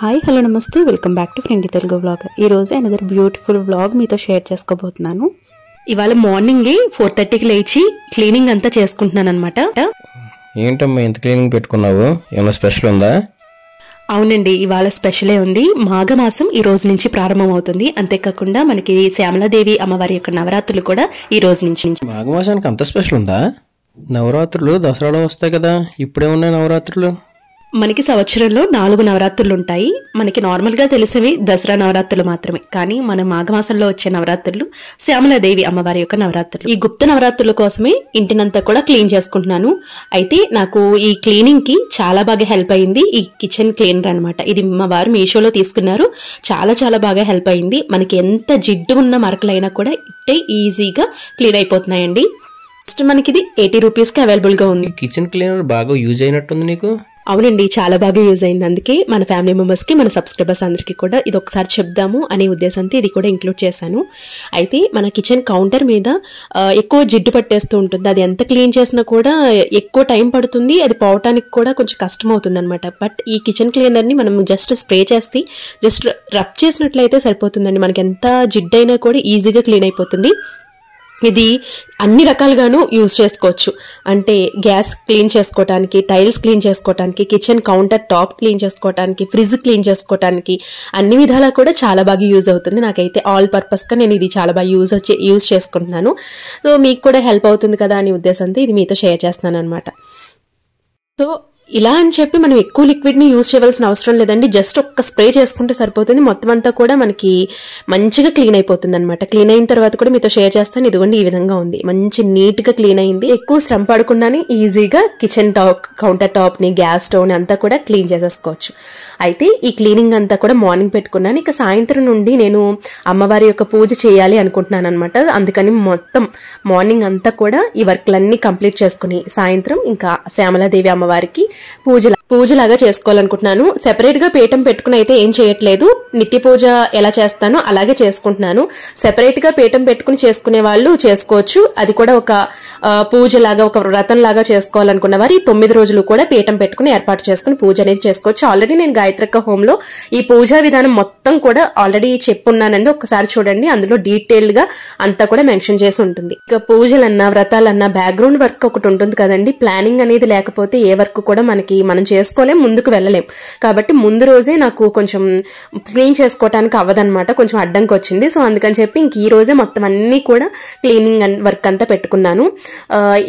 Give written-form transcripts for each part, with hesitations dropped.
Hi hello నమస్తే, welcome back to friend Telugu vlog. ఈరోజు another beautiful vlog మీతో share చేసుకోబోతున్నాను. ఇవాళ మార్నింగే 4:30కి లేచి క్లీనింగ్ అంతా చేసుకుంటున్నాను అనమాట. ఏంటమ్మా ఇంత క్లీనింగ్ పెట్టుకున్నావు? ఏమైనా స్పెషల్ ఉందా? అవునండి, ఇవాళ స్పెషలే ఉంది. మాఘమాసం ఈ రోజు నుంచి ప్రారంభం అవుతుంది. అంతేకాకుండా మనకి శ్యామలాదేవి అమ్మవారి యొక్క నవరాత్రులు కూడా ఈ రోజు నుంచి. మాఘమాసానికి అంత స్పెషల్ ఉందా? నవరాత్రులు దసరాలో వస్తాయి కదా, ఇప్పుడే ఉన్నాయి నవరాత్రులు. మనకి సంవత్సరంలో 4 నవరాత్రులు ఉంటాయి. మనకి నార్మల్గా తెలిసేవి దసరా నవరాత్రులు మాత్రమే. కానీ మన మాఘమాసంలో వచ్చే నవరాత్రులు శ్యామలాదేవి అమ్మవారి యొక్క నవరాత్రులు. ఈ గుప్త నవరాత్రుల కోసమే ఇంటినంతా కూడా క్లీన్ చేసుకుంటున్నాను. అయితే నాకు ఈ క్లీనింగ్ కి చాలా బాగా హెల్ప్ అయింది ఈ కిచెన్ క్లీనర్ అనమాట. ఇది మా వారు మీషోలో తీసుకున్నారు. చాలా చాలా బాగా హెల్ప్ అయింది. మనకి ఎంత జిడ్డు ఉన్న మరకలైనా కూడా ఇట్టే ఈజీగా క్లీన్ అయిపోతున్నాయండి. నెక్స్ట్ మనకి ఇది 80 రూపీస్కి అవైలబుల్ గా ఉంది. కిచెన్ క్లీనర్ బాగా యూజ్ అయినట్టుంది నీకు. అవునండి, చాలా బాగా యూజ్ అయింది. అందుకే మన ఫ్యామిలీ మెంబర్స్ కి, మన సబ్స్క్రైబర్స్ అందరికీ కూడా ఇది ఒకసారి చెప్దాము అనే ఉద్దేశంతో ఇది కూడా ఇంక్లూడ్ చేశాను. అయితే మన కిచెన్ కౌంటర్ మీద ఎక్కువ జిడ్డు పట్టేస్తూ ఉంటుంది. అది ఎంత క్లీన్ చేసినా కూడా ఎక్కువ టైం పడుతుంది. అది పోవటానికి కూడా కొంచెం కష్టం అవుతుంది అనమాట. బట్ ఈ కిచెన్ క్లీనర్ ని మనం జస్ట్ స్ప్రే చేసి జస్ట్ రబ్ చేసినట్లయితే సరిపోతుందండి. మనకి ఎంత జిడ్డు అయినా కూడా ఈజీగా క్లీన్ అయిపోతుంది. ఇది అన్ని రకాలుగాను యూజ్ చేసుకోవచ్చు. అంటే గ్యాస్ క్లీన్ చేసుకోవటానికి, టైల్స్ క్లీన్ చేసుకోవటానికి, కిచెన్ కౌంటర్ టాప్ క్లీన్ చేసుకోవటానికి, ఫ్రిడ్జ్ క్లీన్ చేసుకోవటానికి, అన్ని విధాలా కూడా చాలా బాగా యూజ్ అవుతుంది. నాకైతే ఆల్ పర్పస్గా నేను ఇది చాలా బాగా యూజ్ చేసుకుంటున్నాను. సో మీకు కూడా హెల్ప్ అవుతుంది కదా అనే ఉద్దేశంతో ఇది మీతో షేర్ చేస్తున్నాను అనమాట. సో ఇలా అని చెప్పి మనం ఎక్కువ లిక్విడ్ ని యూజ్ చేయవలసిన అవసరం లేదండి. జస్ట్ ఒక్క స్ప్రే చేసుకుంటే సరిపోతుంది. మొత్తం అంతా కూడా మనకి మంచిగా క్లీన్ అయిపోతుంది అనమాట. క్లీన్ అయిన తర్వాత కూడా మీతో షేర్ చేస్తాను. ఇదిగోండి ఈ విధంగా ఉంది. మంచి నీట్ గా క్లీన్ అయింది. ఎక్కువ శ్రమ పడకుండానే ఈజీగా కిచెన్ కౌంటర్ టాప్ ని, గ్యాస్ స్టవ్ ని అంతా కూడా క్లీన్ చేసేసుకోవచ్చు. అయితే ఈ క్లీనింగ్ అంతా కూడా మార్నింగ్ పెట్టుకున్నాను. ఇక సాయంత్రం నుండి నేను అమ్మవారి యొక్క పూజ చేయాలి అనుకుంటున్నాను అనమాట. అందుకని మొత్తం మార్నింగ్ అంతా కూడా ఈ వర్క్లన్నీ కంప్లీట్ చేసుకుని సాయంత్రం ఇంకా శ్యామలాదేవి అమ్మవారికి పూజలాగా చేసుకోవాలనుకుంటున్నాను. సెపరేట్ గా పీఠం పెట్టుకుని అయితే ఏం చేయట్లేదు. నిత్య పూజ ఎలా చేస్తానో అలాగే చేసుకుంటున్నాను. సెపరేట్ గా పీఠం పెట్టుకుని చేసుకునే వాళ్ళు చేసుకోవచ్చు. అది కూడా ఒక పూజలాగా, ఒక వ్రతం లాగా చేసుకోవాలనుకున్న వారు 9 రోజులు కూడా పీఠం పెట్టుకుని ఏర్పాటు చేసుకుని పూజ అనేది చేసుకోవచ్చు. ఆల్రెడీ నేను గాయత్రక్క హోమ్ లో ఈ పూజా విధానం మొత్తం కూడా ఆల్రెడీ చెప్పున్నానండి. ఒకసారి చూడండి, అందులో డీటెయిల్డ్ గా అంతా కూడా మెన్షన్ చేసి ఉంటుంది. ఇక పూజలన్నా వ్రతాలన్నా బ్యాక్గ్రౌండ్ వర్క్ ఒకటి ఉంటుంది కదండి. ప్లానింగ్ అనేది లేకపోతే ఏ వర్క్ కూడా మనం చేసుకోలేం, ముందుకు వెళ్ళలేం. కాబట్టి ముందు రోజే నాకు కొంచెం క్లీన్ చేసుకోవటానికి అవ్వదన్నమాట. కొంచెం అడ్డంకి వచ్చింది. సో అందుకని చెప్పి ఇంక ఈ రోజే మొత్తం అన్ని కూడా క్లీనింగ్ వర్క్ అంతా పెట్టుకున్నాను.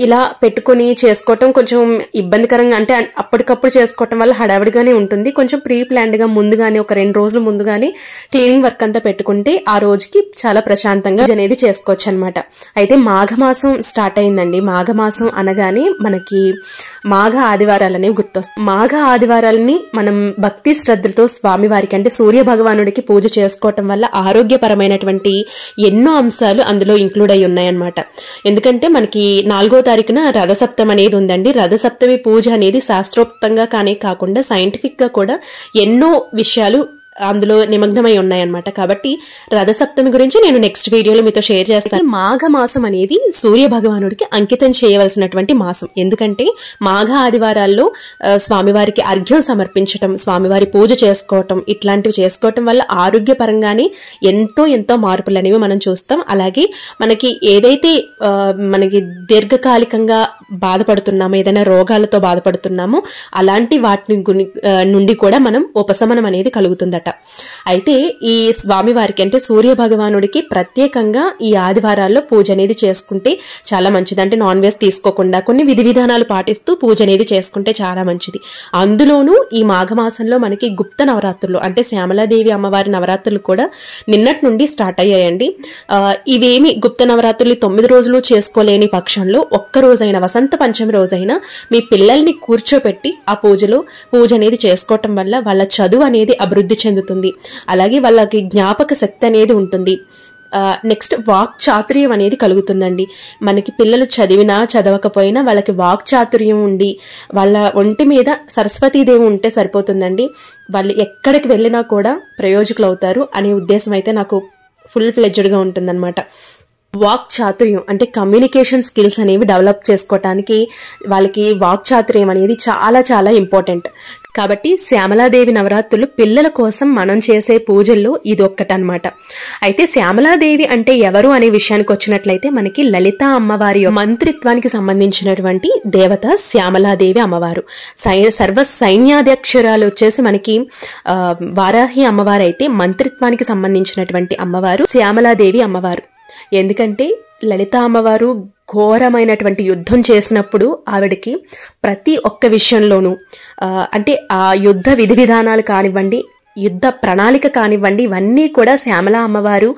ఇలా పెట్టుకుని చేసుకోవటం కొంచెం ఇబ్బందికరంగా, అంటే అప్పటికప్పుడు చేసుకోవటం వల్ల హడావిడిగానే ఉంటుంది. కొంచెం ప్రీ ప్లాన్డ్ గా ముందుగానే ఒక 2 రోజులు ముందుగానే క్లీనింగ్ వర్క్ అంతా పెట్టుకుంటే ఆ రోజుకి చాలా ప్రశాంతంగా అనేది చేసుకోవచ్చు అనమాట. అయితే మాఘమాసం స్టార్ట్ అయిందండి. మాఘమాసం అనగానే మనకి మాఘ ఆదివారాలు అనేవి గుర్తొస్తాయి. మాఘ ఆదివారాలని మనం భక్తి శ్రద్ధలతో స్వామివారికి, అంటే సూర్య భగవానుడికి పూజ చేసుకోవటం వల్ల ఆరోగ్యపరమైనటువంటి ఎన్నో అంశాలు అందులో ఇంక్లూడ్ అయి ఉన్నాయన్నమాట. ఎందుకంటే మనకి 4వ తారీఖున రథసప్తమి అనేది ఉందండి. రథసప్తమి పూజ అనేది శాస్త్రోక్తంగా కాకుండా సైంటిఫిక్ గా కూడా ఎన్నో విషయాలు అందులో నిమగ్నమై ఉన్నాయన్నమాట. కాబట్టి రథసప్తమి గురించి నేను నెక్స్ట్ వీడియోలో మీతో షేర్ చేస్తాను. మాఘ మాసం అనేది సూర్య భగవానుడికి అంకితం చేయవలసినటువంటి మాసం. ఎందుకంటే మాఘ ఆదివారాల్లో స్వామివారికి అర్ఘ్యం సమర్పించటం, స్వామివారి పూజ చేసుకోవటం, ఇట్లాంటివి చేసుకోవటం వల్ల ఆరోగ్యపరంగానే ఎంతో ఎంతో మార్పులు అనేవి మనం చూస్తాం. అలాగే మనకి ఏదైతే మనకి దీర్ఘకాలికంగా బాధపడుతున్నామో, ఏదైనా రోగాలతో బాధపడుతున్నామో అలాంటి వాటి నుండి కూడా మనం ఉపశమనం అనేది కలుగుతుందట. అయితే ఈ స్వామివారికి, అంటే సూర్య భగవానుడికి ప్రత్యేకంగా ఈ ఆదివారాల్లో పూజ అనేది చేసుకుంటే చాలా మంచిది. అంటే నాన్ వెజ్ తీసుకోకుండా కొన్ని విధి విధానాలు పాటిస్తూ పూజ అనేది చేసుకుంటే చాలా మంచిది. అందులోనూ ఈ మాఘమాసంలో మనకి గుప్త నవరాత్రులు, అంటే శ్యామలాదేవి అమ్మవారి నవరాత్రులు కూడా నిన్నటి నుండి స్టార్ట్ అయ్యాయండి. ఇవేమి గుప్త నవరాత్రులు 9 రోజులు చేసుకోలేని పక్షంలో ఒక్క రోజైనా, వసంత పంచమి రోజైనా మీ పిల్లల్ని కూర్చోపెట్టి ఆ పూజ అనేది చేసుకోవటం వల్ల వాళ్ళ చదువు అనేది అభివృద్ధి చెందుతుంది. అలాగే వాళ్ళకి జ్ఞాపక శక్తి అనేది ఉంటుంది. నెక్స్ట్ వాక్ చాతుర్యం అనేది కలుగుతుందండి. మనకి పిల్లలు చదివినా చదవకపోయినా వాళ్ళకి వాక్ చాతుర్యం ఉండి వాళ్ళ ఒంటి మీద సరస్వతీదేవి ఉంటే సరిపోతుందండి. వాళ్ళు ఎక్కడికి వెళ్ళినా కూడా ప్రయోజకులు అవుతారు అనే ఉద్దేశం అయితే నాకు ఫుల్ ఫ్లెడ్జ్డ్గా ఉంటుందన్నమాట. వాక్ చాతుర్యం అంటే కమ్యూనికేషన్ స్కిల్స్ అనేవి డెవలప్ చేసుకోవటానికి వాళ్ళకి వాక్ చాతుర్యం అనేది చాలా చాలా ఇంపార్టెంట్. కాబట్టి శ్యామలాదేవి నవరాత్రులు పిల్లల కోసం మనం చేసే పూజల్లో ఇది ఒక్కటనమాట. అయితే శ్యామలాదేవి అంటే ఎవరు అనే విషయానికి వచ్చినట్లయితే మనకి లలిత అమ్మవారి మంత్రిత్వానికి సంబంధించినటువంటి దేవత శ్యామలాదేవి అమ్మవారు. సర్వ సైన్యాధ్యక్షురాలు వచ్చేసి మనకి వారాహి అమ్మవారు అయితే మంత్రిత్వానికి సంబంధించినటువంటి అమ్మవారు శ్యామలాదేవి అమ్మవారు. ఎందుకంటే లలిత అమ్మవారు ఘోరమైనటువంటి యుద్ధం చేసినప్పుడు ఆవిడకి ప్రతి ఒక్క విషయంలోనూ అంటే ఆ యుద్ధ విధి విధానాలు కానివ్వండి, యుద్ధ ప్రణాళిక కానివ్వండి, ఇవన్నీ కూడా శ్యామల అమ్మవారు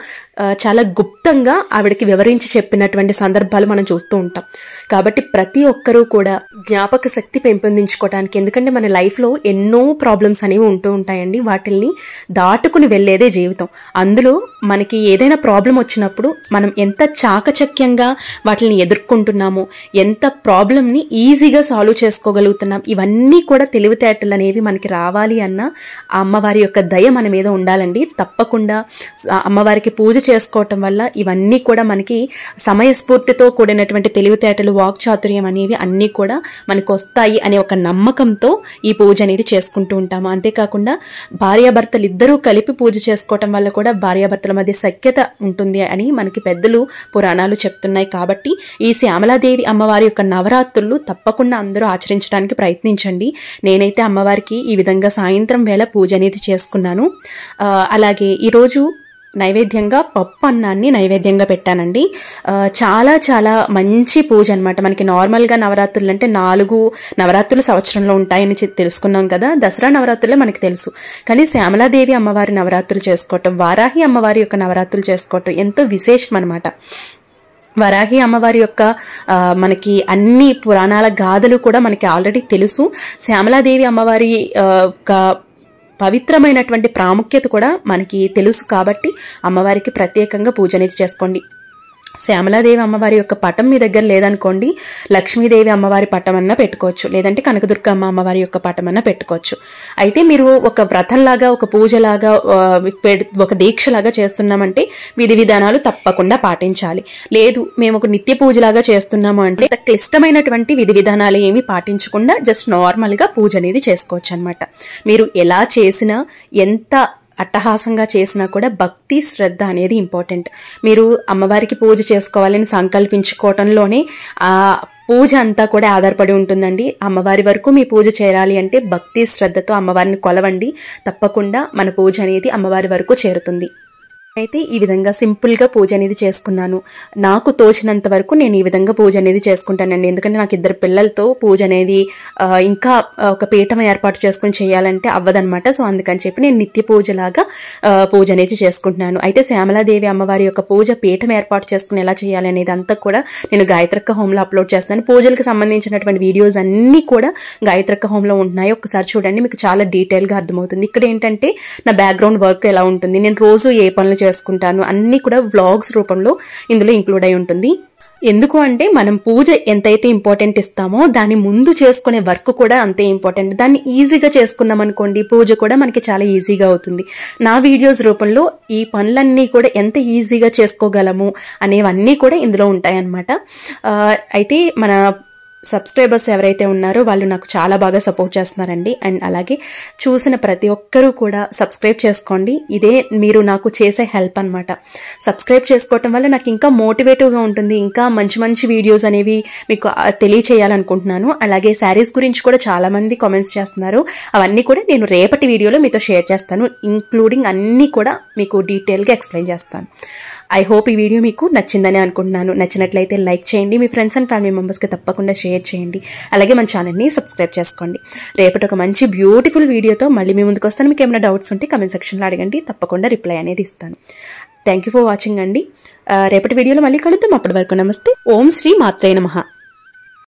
చాలా గుప్తంగా ఆవిడకి వివరించి చెప్పినటువంటి సందర్భాలు మనం చూస్తూ ఉంటాం. కాబట్టి ప్రతి ఒక్కరూ కూడా జ్ఞాపక శక్తి పెంపొందించుకోవడానికి, ఎందుకంటే మన లైఫ్లో ఎన్నో ప్రాబ్లమ్స్ అనేవి ఉంటూ ఉంటాయండి. వాటిల్ని దాటుకుని వెళ్ళేదే జీవితం. అందులో మనకి ఏదైనా ప్రాబ్లం వచ్చినప్పుడు మనం ఎంత చాకచక్యంగా వాటిని ఎదుర్కొంటున్నాము, ఎంత ప్రాబ్లంని ఈజీగా సాల్వ్ చేసుకోగలుగుతున్నాం, ఇవన్నీ కూడా తెలివితేటలు అనేవి మనకి రావాలి అన్న ఆ అమ్మవారి యొక్క దయ మన మీద ఉండాలండి. తప్పకుండా అమ్మవారికి పూజ చేసుకోవటం వల్ల ఇవన్నీ కూడా మనకి సమయస్ఫూర్తితో కూడినటువంటి తెలివితేటలు, వాక్ చాతుర్యం అనేవి అన్నీ కూడా మనకు వస్తాయి అనే ఒక నమ్మకంతో ఈ పూజ అనేది చేసుకుంటూ ఉంటాము. అంతేకాకుండా భార్యాభర్తలు ఇద్దరూ కలిపి పూజ చేసుకోవటం వల్ల కూడా భార్యాభర్తల మధ్య సఖ్యత ఉంటుంది అని మనకి పెద్దలు పురాణాలు చెప్తున్నాయి. కాబట్టి ఈ శ్యామలాదేవి అమ్మవారి యొక్క నవరాత్రులు తప్పకుండా అందరూ ఆచరించడానికి ప్రయత్నించండి. నేనైతే అమ్మవారికి ఈ విధంగా సాయంత్రం వేళ పూజ అనేది చేసుకున్నాను. అలాగే ఈరోజు నైవేద్యంగా పప్పు అన్నాన్ని నైవేద్యంగా పెట్టానండి. చాలా చాలా మంచి పూజ అనమాట. మనకి నార్మల్గా నవరాత్రులు అంటే 4 నవరాత్రులు సంవత్సరంలో ఉంటాయని తెలుసుకున్నాం కదా. దసరా నవరాత్రులే మనకి తెలుసు. కానీ శ్యామలాదేవి అమ్మవారి నవరాత్రులు చేసుకోవటం, వారాహి అమ్మవారి యొక్క నవరాత్రులు చేసుకోవటం ఎంతో విశేషం అనమాట. వరాహి అమ్మవారి యొక్క మనకి అన్ని పురాణాల గాథలు కూడా మనకి ఆల్రెడీ తెలుసు. శ్యామలాదేవి అమ్మవారి యొక్క పవిత్రమైనటువంటి ప్రాముఖ్యత కూడా మనకి తెలుసు. కాబట్టి అమ్మవారికి ప్రత్యేకంగా పూజ అనేది చేసుకోండి. శ్యామలాదేవి అమ్మవారి యొక్క పటం మీ దగ్గర లేదనుకోండి, లక్ష్మీదేవి అమ్మవారి పటం అన్నా పెట్టుకోవచ్చు, లేదంటే కనకదుర్గమ్మ అమ్మవారి యొక్క పటం అన్నా పెట్టుకోవచ్చు. అయితే మీరు ఒక వ్రతంలాగా, ఒక పూజలాగా, ఒక దీక్షలాగా చేస్తున్నామంటే విధి విధానాలు తప్పకుండా పాటించాలి. లేదు మేము ఒక నిత్య పూజలాగా చేస్తున్నాము అంటే క్లిష్టమైనటువంటి విధి విధానాలు ఏమి పాటించకుండా జస్ట్ నార్మల్గా పూజ అనేది చేసుకోవచ్చు అనమాట. మీరు ఎలా చేసినా, ఎంత అట్టహాసంగా చేసినా కూడా భక్తి శ్రద్ధ అనేది ఇంపార్టెంట్. మీరు అమ్మవారికి పూజ చేసుకోవాలని సంకల్పించుకోవటంలోనే ఆ పూజ అంతా కూడా ఆధారపడి ఉంటుందండి. అమ్మవారి వరకు మీ పూజ చేరాలి అంటే భక్తి శ్రద్ధతో అమ్మవారిని కొలవండి. తప్పకుండా మన పూజ అనేది అమ్మవారి వరకు చేరుతుంది. అయితే ఈ విధంగా సింపుల్గా పూజ అనేది చేసుకున్నాను. నాకు తోచినంత వరకు నేను ఈ విధంగా పూజ అనేది చేసుకుంటానండి. ఎందుకంటే నాకు 2 పిల్లలతో పూజ అనేది ఇంకా ఒక పీఠం ఏర్పాటు చేసుకుని చేయాలంటే అవ్వదనమాట. సో అందుకని చెప్పి నేను నిత్య పూజలాగా పూజ అనేది చేసుకుంటున్నాను. అయితే శ్యామలాదేవి అమ్మవారి యొక్క పూజ పీఠం ఏర్పాటు చేసుకుని ఎలా చేయాలి అనేది అంతా కూడా నేను గాయత్రక్క హోమ్లో అప్లోడ్ చేస్తున్నాను. పూజలకు సంబంధించినటువంటి వీడియోస్ అన్నీ కూడా గాయత్రక్క హోమ్లో ఉంటున్నాయి. ఒకసారి చూడండి, మీకు చాలా డీటెయిల్గా అర్థమవుతుంది. ఇక్కడ ఏంటంటే నా బ్యాక్గ్రౌండ్ వర్క్ ఎలా ఉంటుంది, నేను రోజు ఏ పనులు చేసుకుంటాను అన్ని కూడా వ్లాగ్స్ రూపంలో ఇందులో ఇంక్లూడ్ అయి ఉంటుంది. ఎందుకు అంటే మనం పూజ ఎంతైతే ఇంపార్టెంట్ ఇస్తామో దాని ముందు చేసుకునే వర్క్ కూడా అంతే ఇంపార్టెంట్. దాన్ని ఈజీగా చేసుకున్నాం అనుకోండి, పూజ కూడా మనకి చాలా ఈజీగా అవుతుంది. నా వీడియోస్ రూపంలో ఈ పనులన్నీ కూడా ఎంత ఈజీగా చేసుకోగలము అనేవన్నీ కూడా ఇందులో ఉంటాయన్నమాట. అయితే మన సబ్స్క్రైబర్స్ ఎవరైతే ఉన్నారో వాళ్ళు నాకు చాలా బాగా సపోర్ట్ చేస్తున్నారండి. అండ్ అలాగే చూసిన ప్రతి ఒక్కరూ కూడా సబ్స్క్రైబ్ చేసుకోండి. ఇదే మీరు నాకు చేసే హెల్ప్ అనమాట. సబ్స్క్రైబ్ చేసుకోవటం వల్ల నాకు ఇంకా మోటివేటివ్గా ఉంటుంది. ఇంకా మంచి మంచి వీడియోస్ అనేవి మీకు తెలియచేయాలనుకుంటున్నాను. అలాగే శారీస్ గురించి కూడా చాలామంది కామెంట్స్ చేస్తున్నారు. అవన్నీ కూడా నేను రేపటి వీడియోలో మీతో షేర్ చేస్తాను. ఇంక్లూడింగ్ అన్నీ కూడా మీకు డీటెయిల్గా ఎక్స్ప్లెయిన్ చేస్తాను. ఐ హోప్ ఈ వీడియో మీకు నచ్చిందని అనుకుంటున్నాను. నచ్చినట్లయితే లైక్ చేయండి, మీ ఫ్రెండ్స్ అండ్ ఫ్యామిలీ మెంబర్స్కి తప్పకుండా షేర్ చేయండి. అలాగే మన ఛానల్ని సబ్స్క్రైబ్ చేసుకోండి. రేపటి ఒక మంచి బ్యూటిఫుల్ వీడియోతో మళ్ళీ మీ ముందుకు వస్తాను. మీకు ఏమైనా డౌట్స్ ఉంటే కమెంట్ సెక్షన్లో అడగండి, తప్పకుండా రిప్లై అనేది ఇస్తాను. థ్యాంక్ యూ ఫర్ వాచింగ్ అండి. రేపటి వీడియోలో మళ్ళీ కలుద్దాం. అప్పటి వరకు నమస్తే. ఓం శ్రీ మాత్రే నమః.